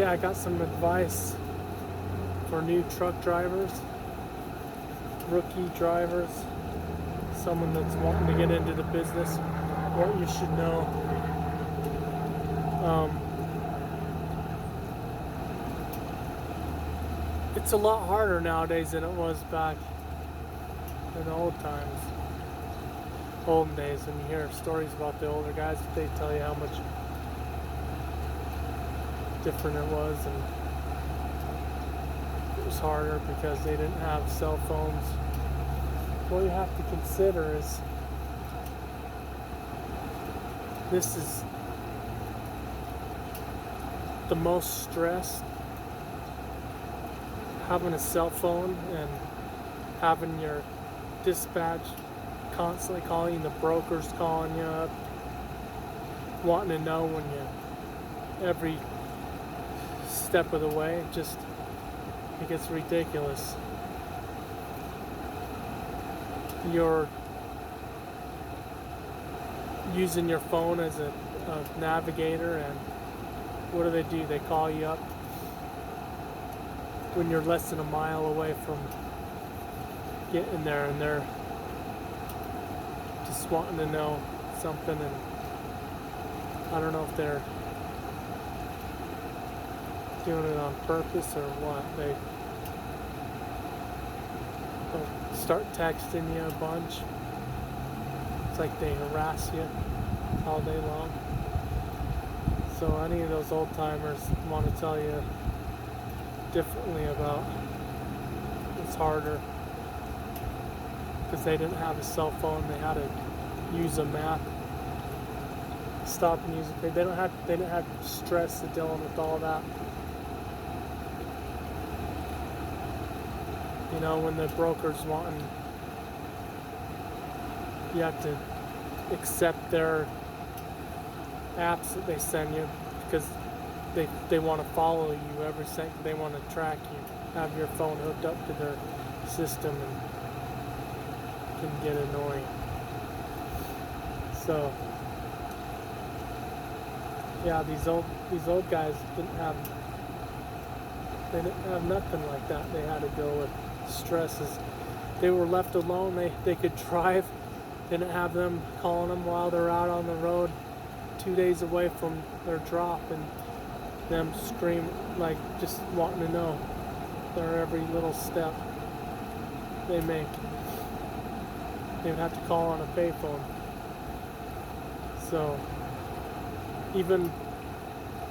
Okay, I got some advice for new truck drivers, rookie drivers, someone that's wanting to get into the business, what you should know. It's a lot harder nowadays than it was back in the olden days. When you hear stories about the older guys, they tell you how much different it was, and it was harder because they didn't have cell phones. What you have to consider is this is the most stress, having a cell phone and having your dispatch constantly calling you, the brokers calling you up, wanting to know when you every step of the way. It gets ridiculous. You're using your phone as a navigator, and what do? They call you up when you're less than a mile away from getting there, and they're just wanting to know something, and I don't know if they're doing it on purpose or what. They'll start texting you a bunch. It's like they harass you all day long. So any of those old timers want to tell you differently about it's harder because they didn't have a cell phone. They had to use a map, stop and use it. They didn't have stress of dealing with all that. You know, when the broker's wanting, you have to accept their apps that they send you because they want to follow you every second. They want to track you, have your phone hooked up to their system, and it can get annoying. So yeah, these old guys didn't have nothing like that. They had to go with stresses. They were left alone. They could drive. Didn't have them calling them while they're out on the road 2 days away from their drop, and them scream like just wanting to know their every little step they make. They would have to call on a payphone. So even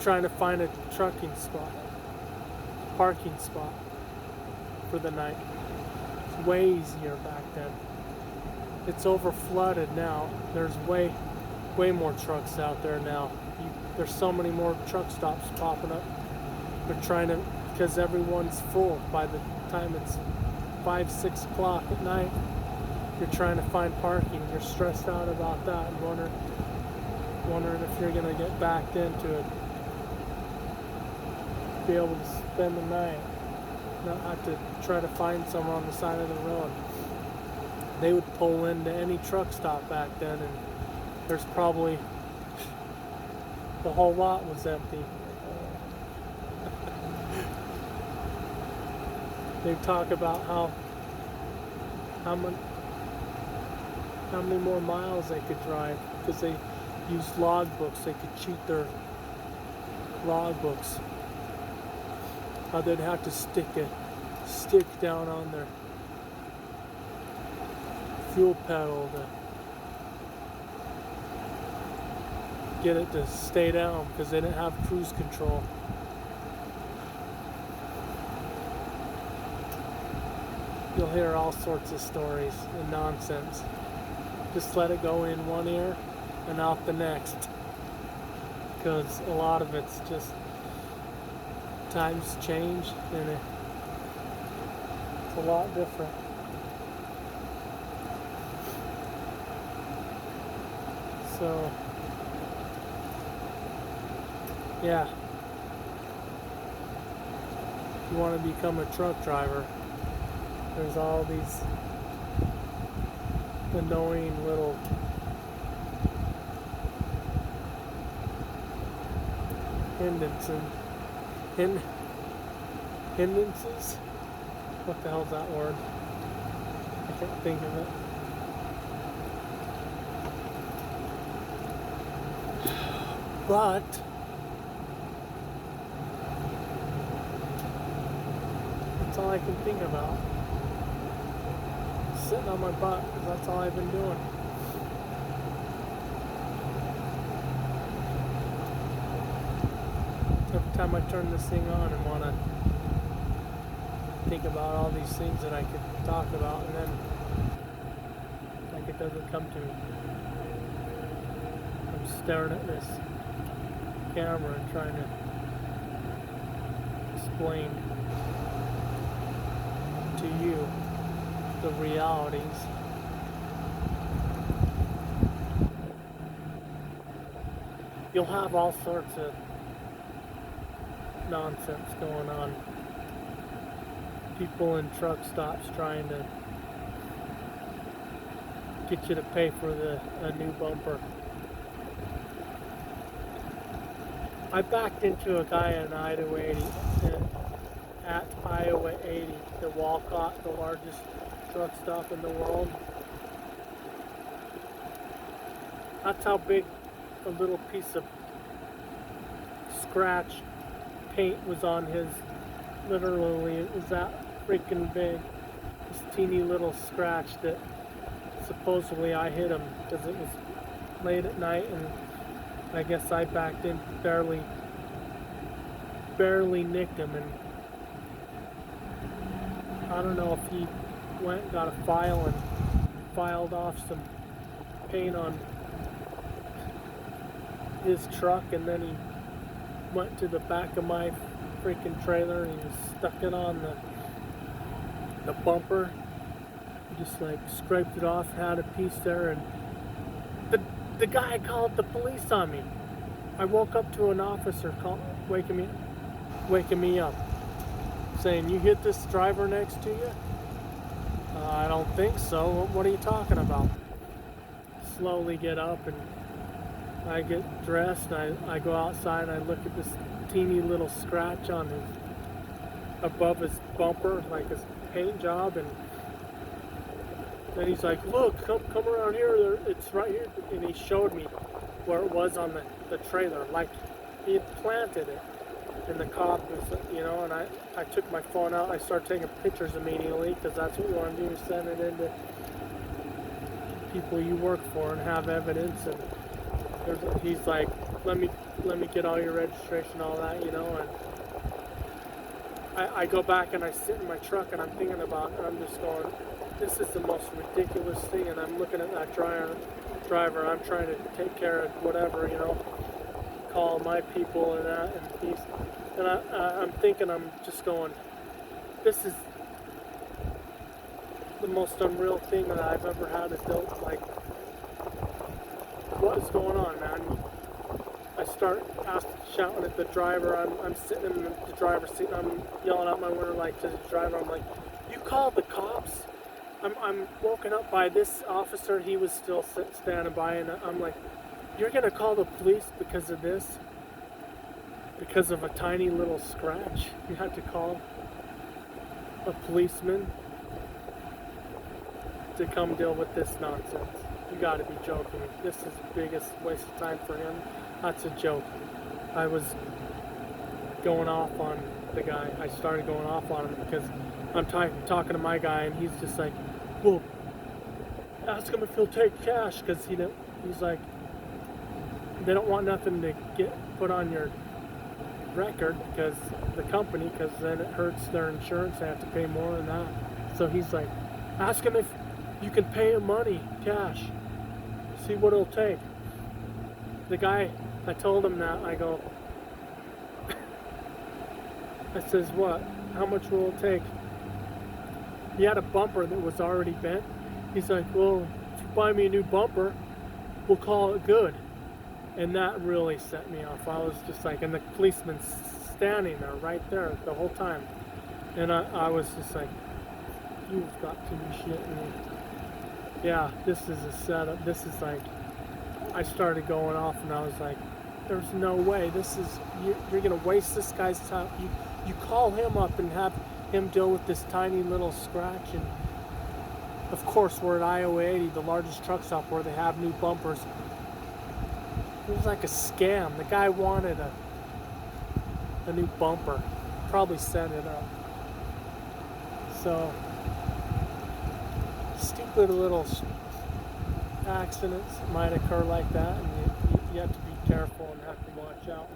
trying to find a parking spot for the night, it's way easier back then. It's over flooded now. There's way more trucks out there now. There's so many more truck stops popping up. They're trying to, because everyone's full by the time it's 5-6 o'clock at night. You're trying to find parking. You're stressed out about that and wondering if you're going to get backed into it. Be able to spend the night, not have to try to find somewhere on the side of the road. They would pull into any truck stop back then, and there's probably the whole lot was empty. They talk about how many more miles they could drive because they used logbooks. They could cheat their logbooks. How they'd have to stick down on their fuel pedal to get it to stay down because they didn't have cruise control. You'll hear all sorts of stories and nonsense. Just let it go in one ear and out the next, because a lot of it's just times change and it's a lot different. So yeah, if you want to become a truck driver, there's all these annoying little hindrances hin hindrances. What the hell's that word? I can't think of it. But that's all I can think about. Sitting on my butt, because that's all I've been doing. Every time I turn this thing on and want to think about all these things that I could talk about, and then like it doesn't come to me. I'm staring at this camera and trying to explain to you the realities. You'll have all sorts of nonsense going on. People in truck stops trying to get you to pay for a new bumper. I backed into a guy in Iowa 80, at Iowa 80, the Walcott, the largest truck stop in the world. That's how big a little piece of scratch paint was on his. Literally, it was that freaking big. This teeny little scratch that supposedly I hit him because it was late at night, and I guess I backed in, barely nicked him, and I don't know if he went and got a file and filed off some paint on his truck, and then he went to the back of my freaking trailer and he stuck it on the bumper. He just like scraped it off, had a piece there, and the guy called the police on me. I woke up to an officer waking me up, saying, "You hit this driver next to you?" I don't think so. What are you talking about? Slowly get up and I get dressed and I go outside and I look at this teeny little scratch on above his bumper, like his paint job, and then he's like, "Look, come around here, it's right here," and he showed me where it was on the trailer, like he had planted it. And the cop was, and I took my phone out, I started taking pictures immediately, because that's what you want to do, send it into people you work for and have evidence. And he's like, let me get all your registration, all that, and I go back and I sit in my truck and I'm thinking about it, and I'm just going, this is the most ridiculous thing. And I'm looking at that driver, I'm trying to take care of whatever, call my people and that, and I'm thinking, I'm just going, this is the most unreal thing that I've ever had to do. Like, what is going on, man? I start shouting at the driver. I'm sitting in the driver's seat and I'm yelling out my window like to the driver. I'm like, "You called the cops?" I'm woken up by this officer. He was still standing by, and I'm like, "You're gonna call the police because of this? Because of a tiny little scratch? You had to call a policeman to come deal with this nonsense? You gotta be joking me. This is the biggest waste of time for him. That's a joke." I was going off on the guy. I started going off on him because I'm talking to my guy, and he's just like, "Well, ask him if he'll take cash," because he's like, they don't want nothing to get put on your record, because the company, because then it hurts their insurance. They have to pay more than that. So he's like, "Ask him if you can pay him money, cash. See what it'll take." The guy, I told him that. I go, I says, "What? How much will it take?" He had a bumper that was already bent. He's like, "Well, if you buy me a new bumper, we'll call it good." And that really set me off. I was just like, and the policeman's standing there, right there, the whole time. And I was just like, "You've got to be shitting me." Yeah, this is a setup. This is like, I started going off and I was like, there's no way. You're gonna waste this guy's time. You call him up and have him deal with this tiny little scratch, and of course we're at Iowa 80, the largest truck stop where they have new bumpers. It was like a scam. The guy wanted a new bumper, probably set it up. So stupid little accidents might occur like that, and you have to be careful and have to watch out.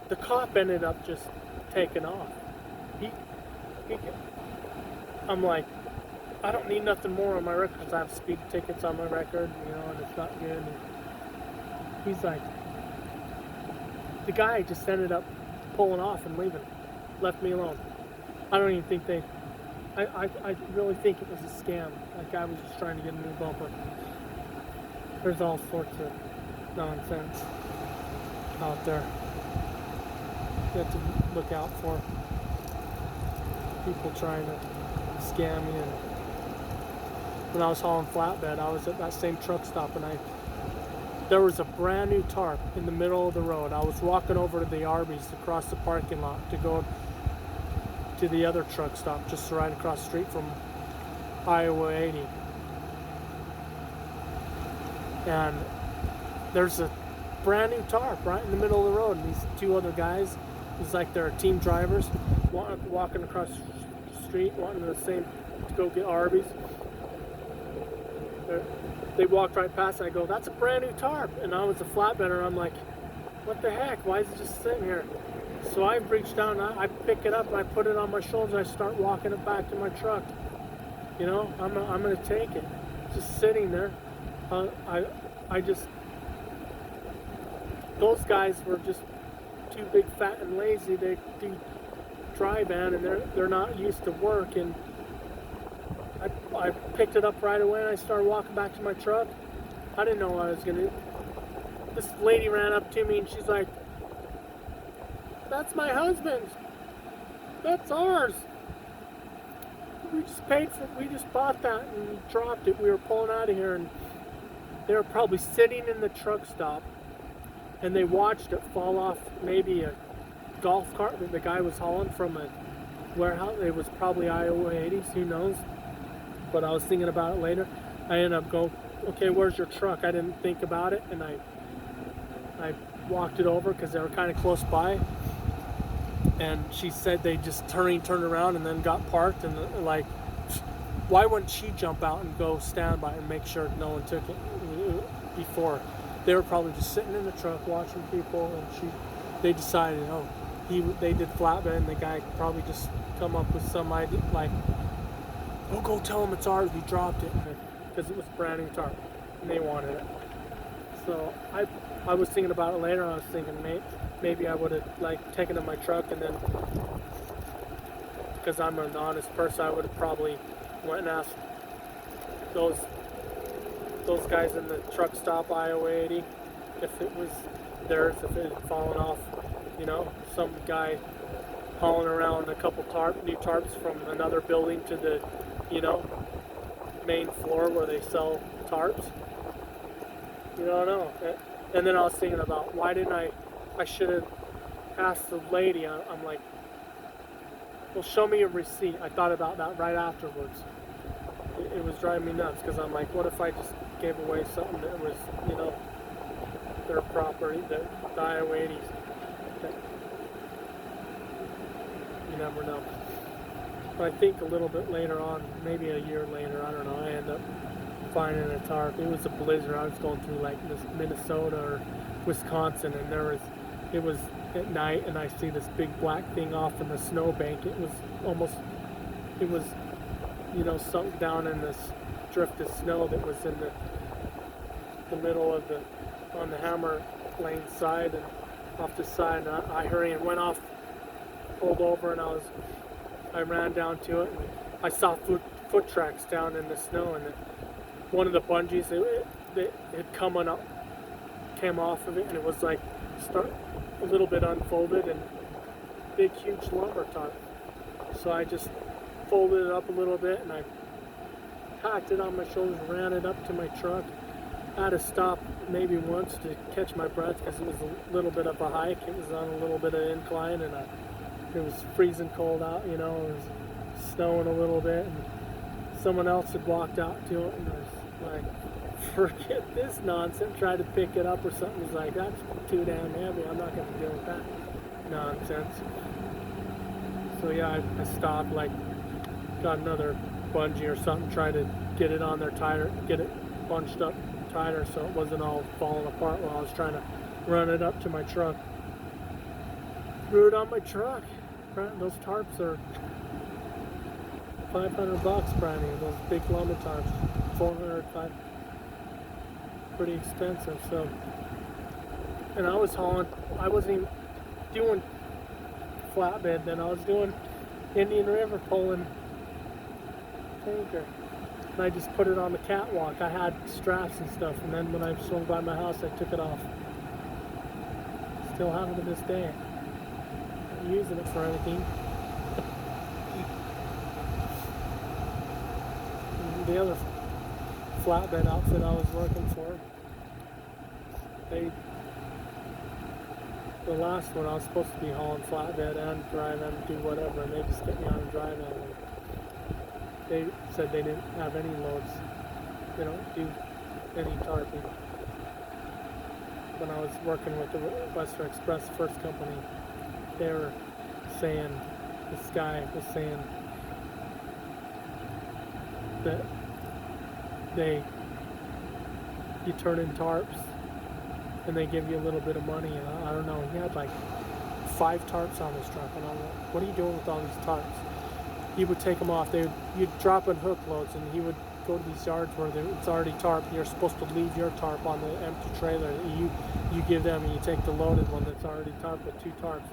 The cop ended up just taking off. He I'm like, I don't need nothing more on my record because I have speed tickets on my record, and it's not good. And he's like, the guy just ended up pulling off and leaving, left me alone. I don't even think I really think it was a scam. That guy was just trying to get a new bumper. There's all sorts of nonsense out there. You have to look out for people trying to scam you. And when I was hauling flatbed, I was at that same truck stop, and there was a brand new tarp in the middle of the road. I was walking over to the Arby's across the parking lot to go to the other truck stop just right across the street from Iowa 80. And there's a brand new tarp right in the middle of the road, and these two other guys, it was like they're team drivers, walking across the street, wanting the same to go get Arby's. They walked right past it. I go, that's a brand new tarp. And I was a flatbedder. I'm like, what the heck? Why is it just sitting here? So I reached down, I pick it up, and I put it on my shoulders, and I start walking it back to my truck. I'm going to take it. Just sitting there. Those guys were just too big, fat, and lazy. They do dry van, and they're not used to work. And I picked it up right away, and I started walking back to my truck. I didn't know what I was going to do. This lady ran up to me, and she's like, that's my husband's. That's ours. We just bought that and dropped it. We were pulling out of here, and they were probably sitting in the truck stop, and they watched it fall off maybe a golf cart that the guy was hauling from a warehouse. It was probably Iowa 80s, who knows? But I was thinking about it later. I ended up going, okay, where's your truck? I didn't think about it, and I walked it over because they were kind of close by. And she said they just turned around and then got parked, and like, why wouldn't she jump out and go stand by and make sure no one took it before? They were probably just sitting in the truck watching people, and they decided, they did flatbed, and the guy probably just come up with some idea like, oh, go tell them it's ours, we dropped it, because it was a brand new tarp, and they wanted it. So I was thinking about it later. I was thinking maybe I would have taken it in my truck, and then because I'm an honest person, I would have probably went and asked those guys in the truck stop Iowa 80 if it was theirs, if it had fallen off. Some guy hauling around a couple new tarps from another building to the main floor where they sell tarps. You don't know. And then I was thinking about why didn't I should have asked the lady. I'm like, well, show me your receipt. I thought about that right afterwards. It was driving me nuts because I'm like, what if I just gave away something that was, their property, the Iowa 80s. You never know. But I think a little bit later on, maybe a year later, I don't know, I end up finding a tarp. It was a blizzard. I was going through like Minnesota or Wisconsin, and it was at night, and I see this big black thing off in the snowbank. It was sunk down in this drift of snow that was in the middle of on the Hammer Lane side and off the side. And I hurried and went off, pulled over, and I ran down to it, and I saw foot tracks down in the snow, and one of the bungees it had came off of it, and it was like a little bit unfolded and big, huge lumber tarp. So I just folded it up a little bit, and I packed it on my shoulders, ran it up to my truck, I had to stop maybe once to catch my breath because it was a little bit of a hike. It was on a little bit of incline, and it was freezing cold out, you know. It was snowing a little bit, and someone else had walked out to it, and I was like, forget this nonsense. Tried to pick it up or something. It was like, that's too damn heavy. I'm not going to deal with that nonsense. So yeah, I stopped, like, got another bungee or something, tried to get it on there tighter, get it bunched up tighter so it wasn't all falling apart while I was trying to run it up to my truck. Threw it on my truck. Those tarps are $500 brand new. Those big lumber tarps, 400, 500, pretty expensive. So, and I was hauling. I wasn't even doing flatbed then. I was doing Indian River pulling tanker. And I just put it on the catwalk. I had straps and stuff, and then when I swung by my house, I took it off. Still have it to this day. Not using it for anything. The other flatbed outfit I was working for, the last one I was supposed to be hauling flatbed and drive and do whatever, and they just get me on a drive and they said they didn't have any loads. They don't do any tarping. When I was working with the Western Express first company, they were saying, this guy was saying that you turn in tarps and they give you a little bit of money, and I don't know, he had like 5 tarps on his truck, and I'm like, what are you doing with all these tarps? He would take them off. You'd drop in hook loads, and he would go to these yards where it's already tarped. You're supposed to leave your tarp on the empty trailer. You give them, and you take the loaded one that's already tarped with 2 tarps.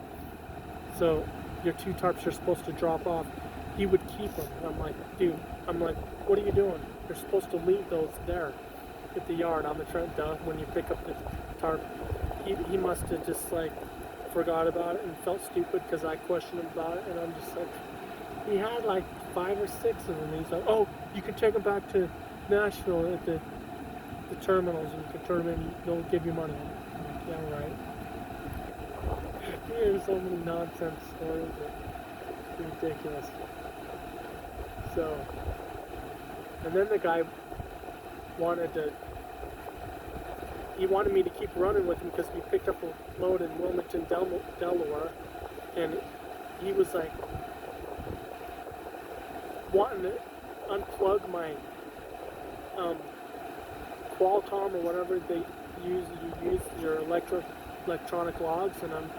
So your 2 tarps you're supposed to drop off. He would keep them. And I'm like, dude, what are you doing? You're supposed to leave those there at the yard on the Trent dump when you pick up the tarp. He must have just like forgot about it and felt stupid because I questioned him about it, and I'm just like, he had like 5 or 6 of them. He's like, oh, you can take them back to Nashville at the terminals and you can turn them in, they'll give you money. I'm like, yeah, right. There's so many nonsense stories that it's ridiculous. So, and then the guy wanted me to keep running with him because we picked up a load in Wilmington, Delaware, and he was like wanting to unplug my Qualcomm or whatever they use. You use your electronic logs, and I'm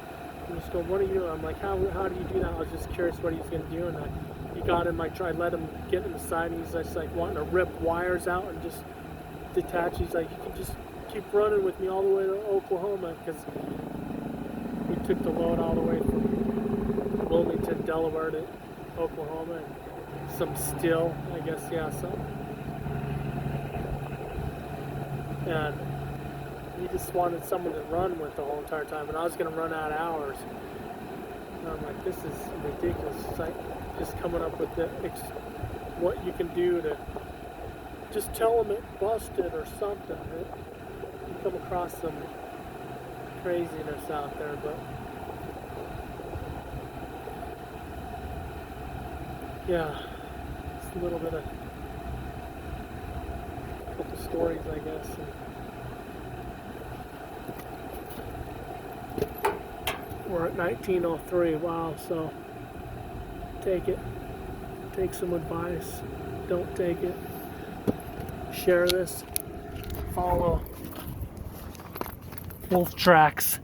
just going, what are you doing? I'm like, how do you do that? I was just curious what he was going to do, and he got in my truck. I let him get in the side, and he's just like wanting to rip wires out and just detach. He's like, you can just keep running with me all the way to Oklahoma, because we took the load all the way from Wilmington, Delaware to Oklahoma, and some steel, I guess, yeah, something. And he just wanted someone to run with the whole entire time, and I was going to run out of hours. And I'm like, this is ridiculous. It's like just coming up with what you can do to just tell them it busted or something. You come across some craziness out there, but yeah, it's a little bit of a couple stories, I guess. We're at 1903. Wow, so take it. Take some advice. Don't take it. Share this. Follow Wolf Tracks.